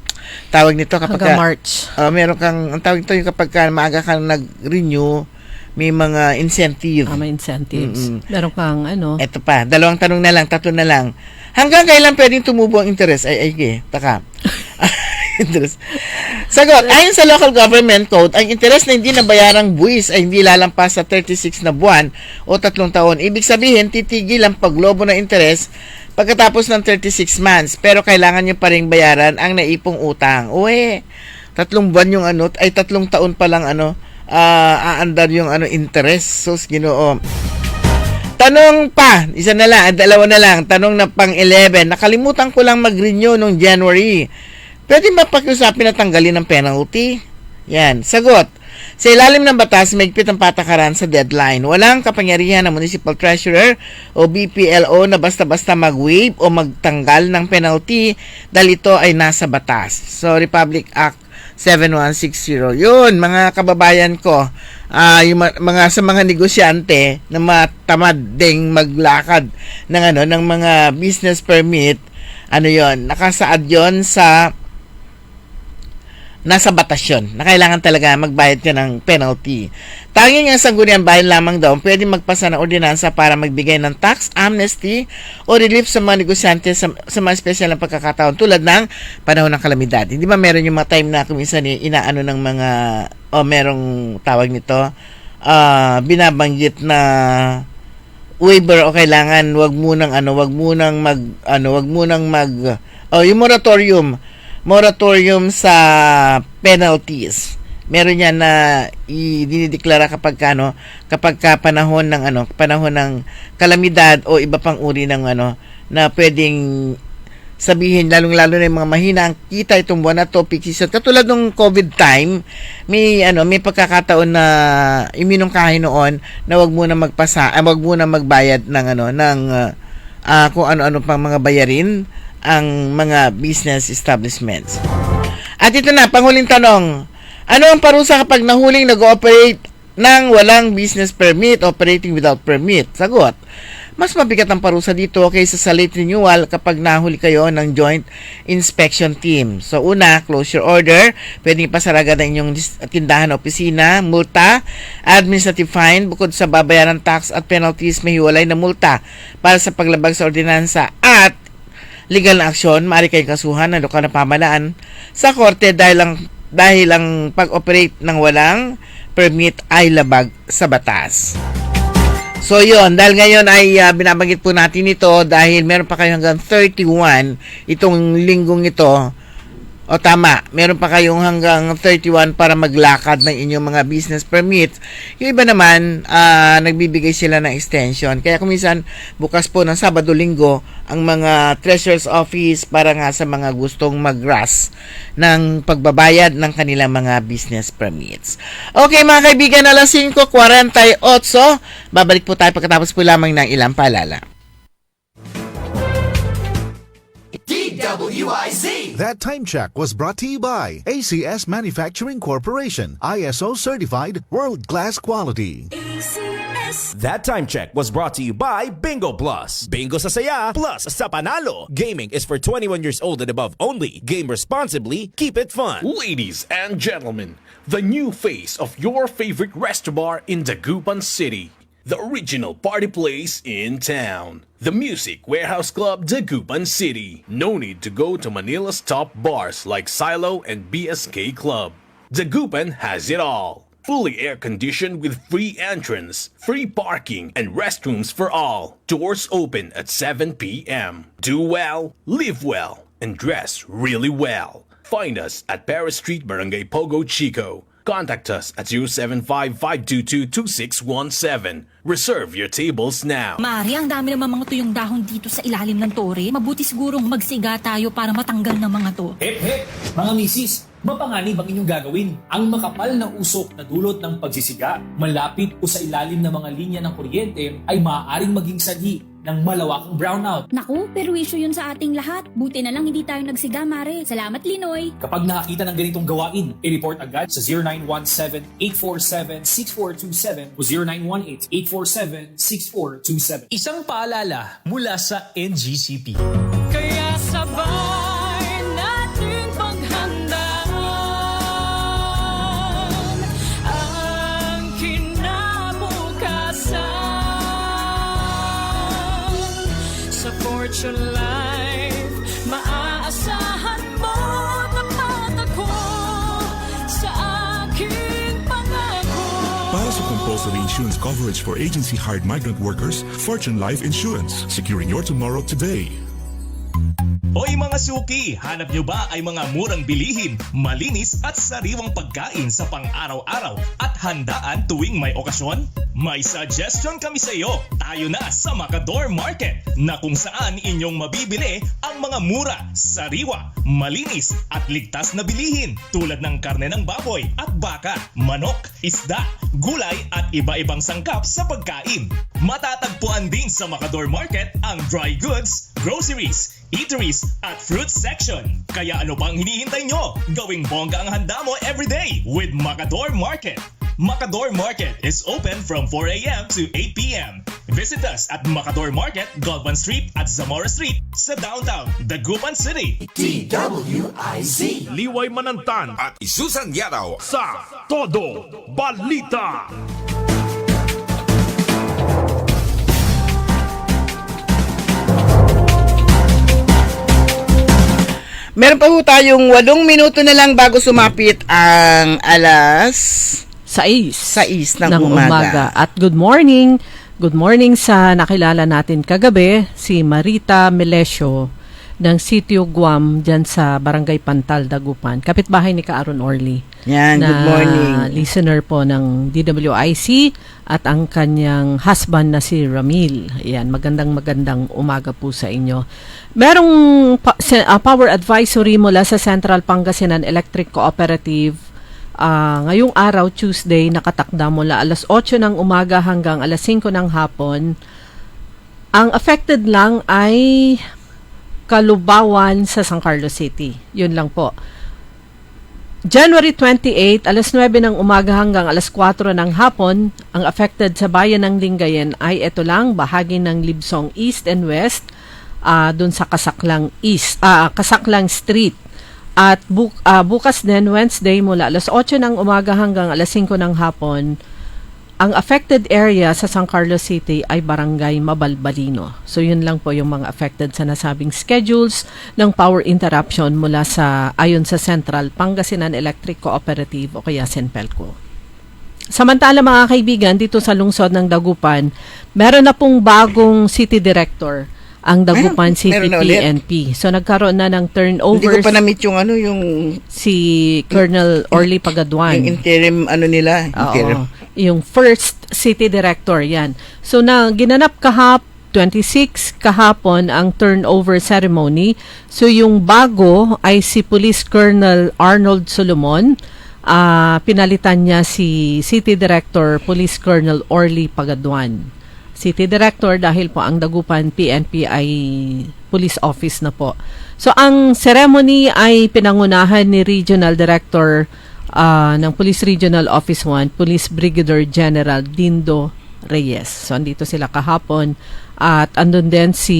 tawag nito kapag hanggang March. Meron kang ang tawag nito yung kapag maaga kang nag-renew, may mga incentive. May incentives. Meron kang Ito pa, dalawang tanong na lang, tatlo na lang. Hanggang kailan pwedeng tumubo ang interest? Taka. Interest. Sagot, ayon sa local government code, ang interest na hindi nabayarang buwis ay hindi lalampas sa 36 na buwan o 3 taon. Ibig sabihin, titigil ang paglobo ng interest pagkatapos ng 36 months. Pero kailangan nyo pa rin bayaran ang naipong utang. 3 buwan yung 3 taon pa lang aandar yung interest. Sus, Ginoo. tanong pa, isa na lang, dalawa na lang, tanong na pang 11. Nakalimutan ko lang mag-renew nung January. Pwede ba pakiusapin na tanggalin ng penalty? Yan, sagot. Sa ilalim ng batas, mahigpit ang patakaran sa deadline. Walang kapangyarihan ng Municipal Treasurer o BPLO na basta-basta mag-waive o magtanggal ng penalty dahil ito ay nasa batas. So, Republic Act 7160. Yun, mga kababayan ko, yung sa mga negosyante na matamad ding maglakad ng mga business permit, yon, nakasaad yon sa nasa batas yun, na kailangan talaga magbayad ka ng penalty. Tanging ang sangguniang bayan lamang daw pwede magpasa ng ordinansa para magbigay ng tax amnesty o relief sa mga negosyante sa mga special na pagkakataon tulad ng panahon ng kalamidad. Hindi ba meron yung mga time na kuminsan inaano ng mga merong tawag nito binabanggit na waiver o kailangan wag munang yung moratorium sa penalties. Meron yan na dinideklara kapag panahon ng kalamidad o iba pang uri ng na pwedeng sabihin, lalong-lalo na yung mga mahina ang kita itong buwan na to, peak season. Katulad ng COVID time, may pagkakataon na iminungkahi noon na wag muna magbayad ng kung ano-ano pang mga bayarin ang mga business establishments. At ito na, panghuling tanong. Ano ang parusa kapag nahuling nag-ooperate ng walang business permit, operating without permit? Sagot. Mas mabigat ang parusa dito kaysa sa late renewal kapag nahuli kayo ng joint inspection team. So una, closure order, pwedeng ipasaraga ng inyong tindahan o opisina, multa, administrative fine, bukod sa babayaran tax at penalties, may hiwalay na multa para sa paglabag sa ordinansa at legal na aksyon, maaari kayong kasuhan ng lokal na pamahalaan sa korte dahil ang pag-operate ng walang permit ay labag sa batas. So yun, dahil ngayon ay binabanggit po natin ito dahil meron pa kayo hanggang 31 itong linggong ito. O tama, meron pa kayong hanggang 31 para maglakad ng inyong mga business permits. Yung iba naman, nagbibigay sila ng extension. Kaya kuminsan, bukas po ng Sabado-Linggo ang mga Treasurer's Office para nga sa mga gustong mag-rush ng pagbabayad ng kanilang mga business permits. Okay mga kaibigan, alas 5:48. Babalik po tayo pagkatapos po lamang ng ilang paalala. That time check was brought to you by ACS Manufacturing Corporation, ISO certified world-class quality. That time check was brought to you by Bingo Plus. Bingo sa saya, plus sa panalo. Gaming is for 21 years old and above only. Game responsibly, keep it fun. Ladies and gentlemen, the new face of your favorite restaurant in Dagupan City. The original party place in town. The Music Warehouse Club, Dagupan City. No need to go to Manila's top bars like Silo and BSK Club. Dagupan has it all. Fully air-conditioned with free entrance, free parking, and restrooms for all. Doors open at 7 p.m. Do well, live well, and dress really well. Find us at Paris Street, Barangay Pogo, Chico. Contact us at 075-522-2617. Reserve your tables now. Mari, ang dami naman mga tuyong dahon dito sa ilalim ng tore. Mabuti sigurong magsiga tayo para matanggal ng mga to. Hep! Mga misis, mapanganib ang inyong gagawin. Ang makapal na usok na dulot ng pagsisiga, malapit o sa ilalim ng mga linya ng kuryente ay maaaring maging sanhi ng malawakang brownout. Naku, perwisyo yun sa ating lahat. Buti na lang hindi tayo nagsiga, Mare. Salamat, Linoy. Kapag nakakita ng ganitong gawain, i-report agad sa 0917-847-6427 o 0918-847-6427. Isang paalala mula sa NGCP. Kaya sabay natin paghandaan ang kinabukasan. Sa Fortune Life, maaasahan mo tapat ako sa aking pangako. Para sa compulsory insurance coverage for agency-hired migrant workers, Fortune Life Insurance. Securing your tomorrow today. Hoy mga suki, hanap nyo ba ay mga murang bilihin, malinis at sariwang pagkain sa pang-araw-araw at handaan tuwing may okasyon? May suggestion kami sa iyo. Tayo na sa Macador Market na kung saan inyong mabibili ang mga mura, sariwa, malinis at ligtas na bilihin tulad ng karne ng baboy at baka, manok, isda, gulay at iba-ibang sangkap sa pagkain. Matatagpuan din sa Macador Market ang dry goods, groceries, eateries at fruit section. Kaya ano pang hinihintay nyo? Gawing bongga ang handa mo everyday with Macador Market. Macador Market is open from 4 a.m. to 8 p.m. Visit us at Macador Market, Galvan Street at Zamora Street sa downtown Dagupan City. DWIZ Liway Manantan at Isusan Yadaw sa Todo Balita. Meron pa ho tayong 8 minuto na lang bago sumapit ang alas 6 ng umaga. At good morning. Good morning sa nakilala natin kagabi, si Marita Melesio ng Sitio Guam dyan sa Barangay Pantal, Dagupan. Kapitbahay ni Kaaron Orly. Yan, good morning. Listener po ng DWIC at ang kanyang husband na si Ramil. Ayan, magandang umaga po sa inyo. Merong power advisory mula sa Central Pangasinan Electric Cooperative. Ngayong araw, Tuesday, nakatakda mula alas 8 ng umaga hanggang alas 5 ng hapon. Ang affected lang ay Kalubawan sa San Carlos City. Yun lang po. January 28, alas 9 ng umaga hanggang alas 4 ng hapon, ang affected sa bayan ng Lingayen ay ito lang, bahagi ng Libsong East and West, dun sa Kasaklang Kasaklang Street. At bukas din, Wednesday, mula alas 8 ng umaga hanggang alas 5 ng hapon, ang affected area sa San Carlos City ay Barangay Mabalbalino. So yun lang po yung mga affected sa nasabing schedules ng power interruption mula sa ayon sa Central Pangasinan Electric Cooperative o kaya Senpelco. Samantala mga kaibigan, dito sa lungsod ng Dagupan, meron na pong bagong city director ang Dagupan City PNP. So nagkaroon na ng turnovers. Hindi ko pa na-meet yung si Colonel Orly Pagaduan. Yung interim nila. Interim. Yung first city director, yan. So na ginanap 26 kahapon ang turnover ceremony. So yung bago ay si Police Colonel Arnold Solomon. Pinalitan niya si City Director Police Colonel Orly Pagaduan. City Director dahil po ang Dagupan PNP ay police office na po. So ang ceremony ay pinangunahan ni Regional Director ng Police Regional Office 1, Police Brigadier General Dindo Reyes. So andito sila kahapon at andun din si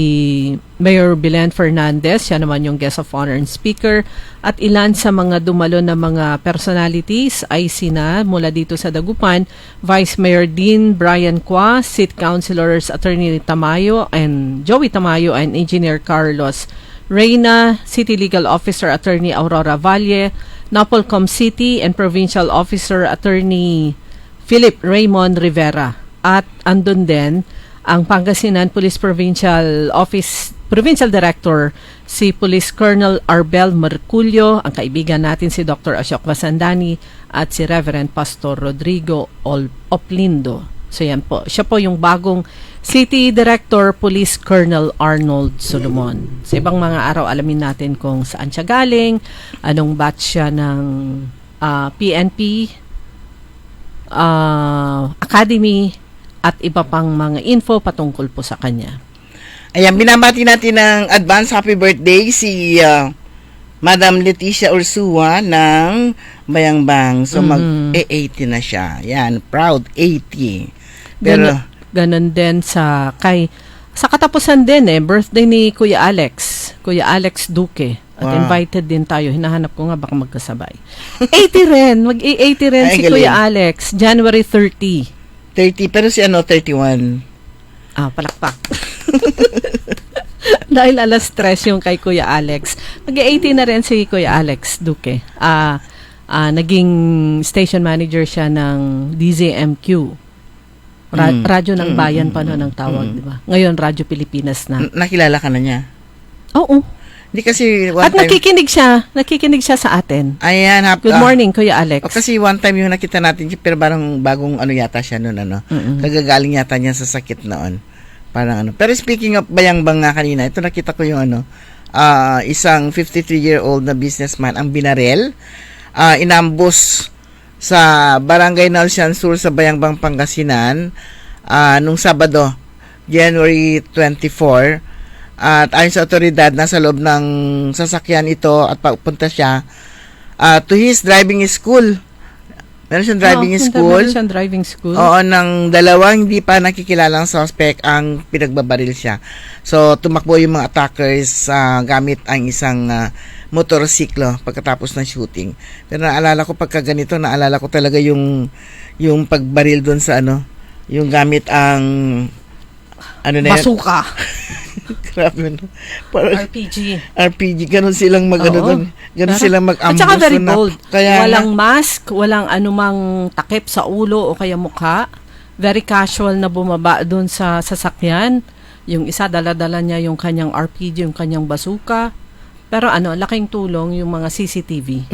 Mayor Belen Fernandez, siya naman yung guest of honor and speaker, at ilan sa mga dumalo na mga personalities ay sina mula dito sa Dagupan, Vice Mayor Dean Brian Qua, City Councilors Attorney Tamayo and Joey Tamayo and Engineer Carlos Reyna, City Legal Officer Attorney Aurora Valle, Napolcom City and Provincial Officer Attorney Philip Raymond Rivera. At andun din ang Pangasinan Police Provincial Director si Police Colonel Arbel Merculio, ang kaibigan natin si Dr. Ashok Vasandani at si Reverend Pastor Rodrigo Oplindo. So yan po, siya po yung bagong City Director Police Colonel Arnold Solomon. Sa ibang mga araw alamin natin kung saan siya galing, anong batch siya ng PNP Academy at iba pang mga info patungkol po sa kanya. Ayan, binabati natin ng advance happy birthday si Madam Leticia Ursua ng Bayangbang. So mag-80 na siya. Yan, proud 80. Pero ganun din sa katapusan din birthday ni Kuya Alex Duque. At invited din tayo. Hinahanap ko nga baka magkasabay. 80 rin. Mag-80 rin si galing. Kuya Alex. January 30. Pero si 31. Palakpak. Dahil alas 3 yung kay Kuya Alex. Mag-80 na rin si Kuya Alex Duque. Naging station manager siya ng DZMQ. Radyo ng Bayan pa noon ang tawag, di ba? Ngayon, Radyo Pilipinas na. Nakilala ka na niya? Oo. Hindi kasi At nakikinig siya sa atin. Ayan, Good morning, Kuya Alex. Kasi one time yung nakita natin, pero parang bagong yata siya noon, Kagagaling yata niya sa sakit noon. Parang Pero speaking of bayang-bang nga kanina, ito nakita ko yung isang 53-year-old na businessman ang binarel, inambus sa Barangay Nalsian Sur sa Bayang-bang, Pangasinan, nung Sabado, January 24. At ayon sa otoridad, nasa loob ng sasakyan ito at papunta siya to his driving school. Meron siyang driving school. Oo, ng dalawang hindi pa nakikilalang suspect ang pinagbabaril siya. So, tumakbo yung mga attackers gamit ang isang motorsiklo pagkatapos ng shooting. Pero naalala ko pagka ganito, naalala ko talaga yung pagbaril doon sa yung gamit ang basuka. Grabe, parang RPG. ganun silang doon. Ganun silang mag-ambush. At saka very bold. Kaya walang mask, walang anumang takip sa ulo o kaya mukha. Very casual na bumaba doon sa sasakyan. Yung isa, dala-dala niya yung kanyang RPG, yung kanyang basuka. Pero laking tulong yung mga CCTV.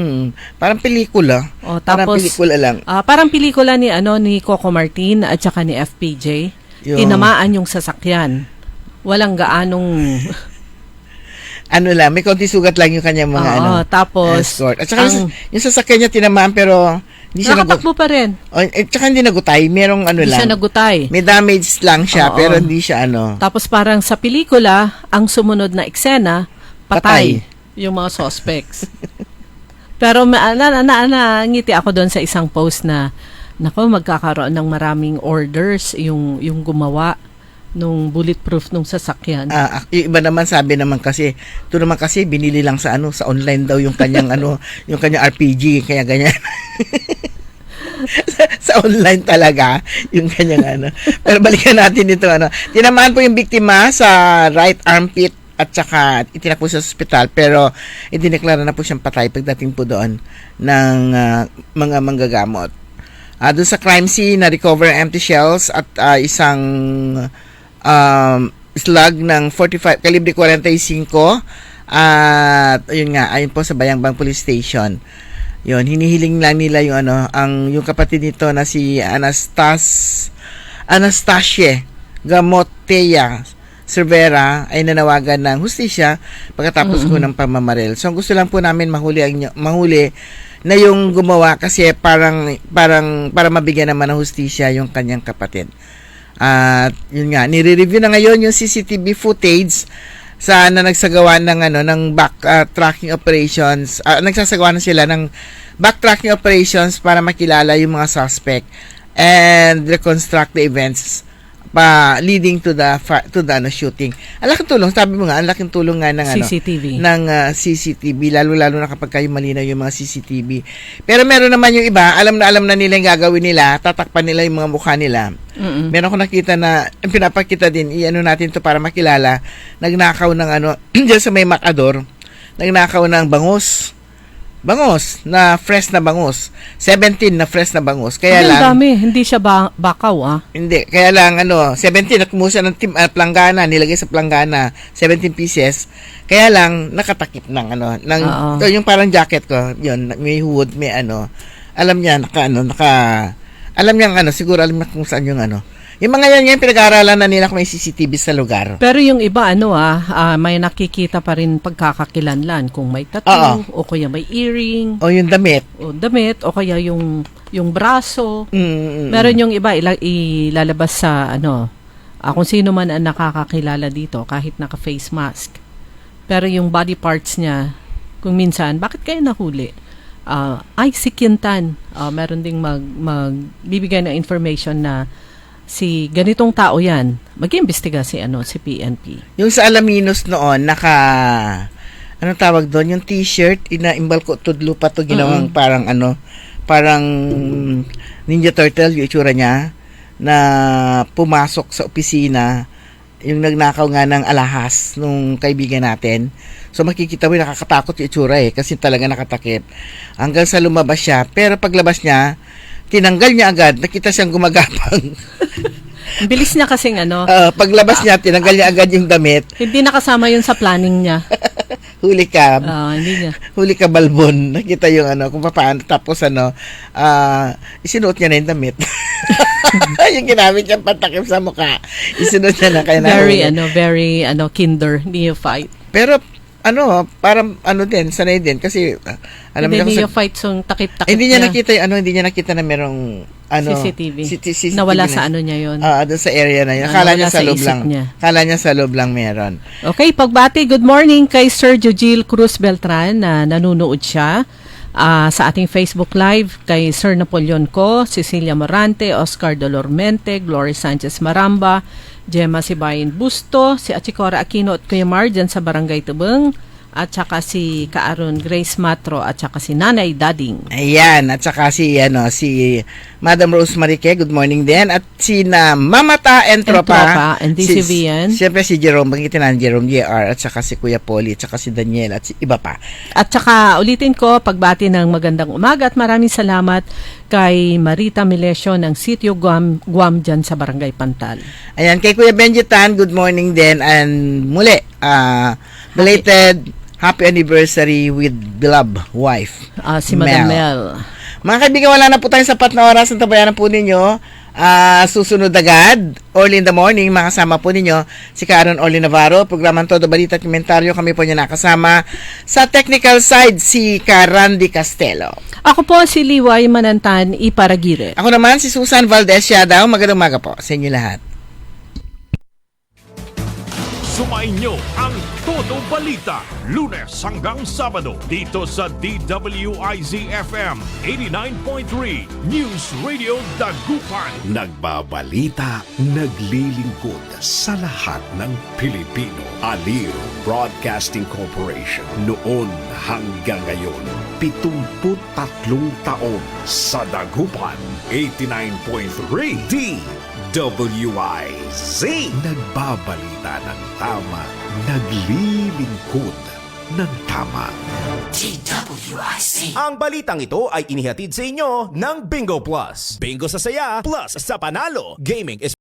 Parang pelikula. Parang pelikula lang. Parang pelikula ni Coco Martin at saka ni FPJ. Tinamaan yung sasakyan. Walang gaanong lang, may konti sugat lang yung kanyang mga tapos escort. At saka yung sasakyan niya tinamaan pero hindi siya nakatakbo pa rin. At saka hindi nagutay, merong hindi lang. Siya nagutay. May damage lang siya pero hindi siya Tapos parang sa pelikula, ang sumunod na eksena, patay yung mga suspects. Pero ngiti ako doon sa isang post na magkakaroon ng maraming orders yung gumawa nung bulletproof nung sasakyan. Iba naman sabi naman kasi, ito naman kasi binili lang sa sa online daw yung kanyang yung kanyang RPG kaya ganyan. sa online talaga yung kanyang Pero balikan natin ito Tinamaan po yung biktima sa right armpit at saka itinakbo sa ospital pero idineklara na po siyang patay pagdating po doon ng mga manggagamot. Doon sa crime scene, na-recover empty shells at isang slug ng kalibre 45 at ayun po sa Bayang-bang Police Station. Yun, hinihiling lang nila yung kapatid nito na si Anastasia Gamotea Cervera ay nanawagan ng hustisya pagkatapos po ng pamamaril. So gusto lang po namin mahuli na yung gumawa kasi para mabigyan naman ng hustisya yung kanyang kapatid. At yun nga, nire-review na ngayon yung CCTV footage na nagsagawa ng backtracking operations. Nagsasagawa na sila ng backtracking operations para makilala yung mga suspect and reconstruct the events leading to the shooting. Ang laking tulong, sabi mo nga, ang laking tulong nga ng CCTV. CCTV, lalo na kapag kayo malinaw yung mga CCTV. Pero meron naman yung iba, alam na nila yung gagawin nila, tatakpan nila yung mga mukha nila. Meron ko nakita na, pinapakita din, natin to para makilala, nagnakaw ng dyan sa may Macador, nagnakaw ng bangus na fresh na bangus. 17 na fresh na bangus. Kaya lang dami, hindi siya bakaw Hindi, kaya lang 17 at kumuha ng planggana, nilagay sa planggana, 17 pieces. Kaya lang nakatakip ng yung parang jacket ko, yun, may hood, may alam niya siguro alam niya kung saan yung Yung mga yan pinag-aaralan na nila kung may CCTV sa lugar. Pero yung iba may nakikita pa rin pagkakakilanlan kung may tattoo o kaya may earring. O yung damit. O kaya yung braso. Meron yung iba ilalabas sa kung sino man ang nakakakilala dito kahit naka-face mask. Pero yung body parts niya, kung minsan, bakit kayo nahuli? Si Quintan. Meron ding magbibigay ng information na si ganitong tao yan, mag-iimbestiga si PNP. Yung sa Alaminos noon, anong tawag doon? Yung t-shirt, inaimbal ko tudlo pa to ginawang parang Ninja Turtle, yung itsura niya, na pumasok sa opisina, yung nagnakaw nga ng alahas nung kaibigan natin. So makikita mo, nakakatakot yung itsura kasi talaga nakatakip. Hanggang sa lumabas siya, pero paglabas niya, tinanggal niya agad, nakita siyang gumagapang. Bilis niya kasing paglabas niya, tinanggal niya agad yung damit. Hindi nakasama yun sa planning niya. huli ka. Hindi niya. Huli ka balbon. Nakita yung kung paano. Tapos isinuot niya na yung damit. Yung ginamit niya patakip sa mukha. Isinuot niya na kaya Very kinder, neophyte. Pero parang din, sanay din kasi alam Hindi niya neophyte yung takip-takip hindi niya nakita yung hindi niya nakita na merong CCTV. CCTV Nawala na. sa ano niya yun. Doon sa area na yun. Akala niya sa loob lang. Akala niya sa loob lang meron. Okay, pagbati, good morning kay Sir Jojil Cruz Beltran na nanunood siya sa ating Facebook Live, kay Sir Napoleon Co, Cecilia Morante, Oscar Dolormente, Glory Sanchez Maramba, Gemma Sibayin Busto, si Achicora Aquino at Kuya Mar dyan sa Barangay Tubeng, at saka si Kaaron Grace Matro at saka si Nanay Dading. Ayan, at saka si Madam Rose Marique, good morning din, at si Mamata Entropa and si Vian. Siyempre si Jerome, banggitin na Jerome JR, at saka si Kuya Polly, at saka si Daniel, at si iba pa. At saka ulitin ko, pagbati ng magandang umaga at maraming salamat kay Marita Milesio ng Sitio Guam dyan sa Barangay Pantal. Ayan, kay Kuya Benji Tan, good morning din, and muli, belated happy anniversary with beloved wife, si Madam Mel. Mga kaibigan, wala na po tayong sapat na oras ng tabayanan po ninyo. Susunod agad, early in the morning, makasama po ninyo si Karen Orly Navarro, programang Todo Balita at Komentaryo. Kami po niya nakasama. Sa technical side, si Carandi Castelo. Ako po si Liway Manantan Iparagire. Ako naman si Susan Valdez Yadaw. Magandang umaga po sa inyo lahat. Sumain nyo ang Todo Balita, Lunes hanggang Sabado, dito sa DWIZ-FM 89.3 News Radio Dagupan. Nagbabalita, naglilingkod sa lahat ng Pilipino. Aliw Broadcasting Corporation, noon hanggang ngayon, 73 taon sa Dagupan. 89.3 DWIZ. Nagbabalita ng tama, naglilingkod ng tama. DWIZ. Ang balitang ito ay inihatid sa inyo ng Bingo Plus. Bingo sa saya, plus sa panalo. Gaming is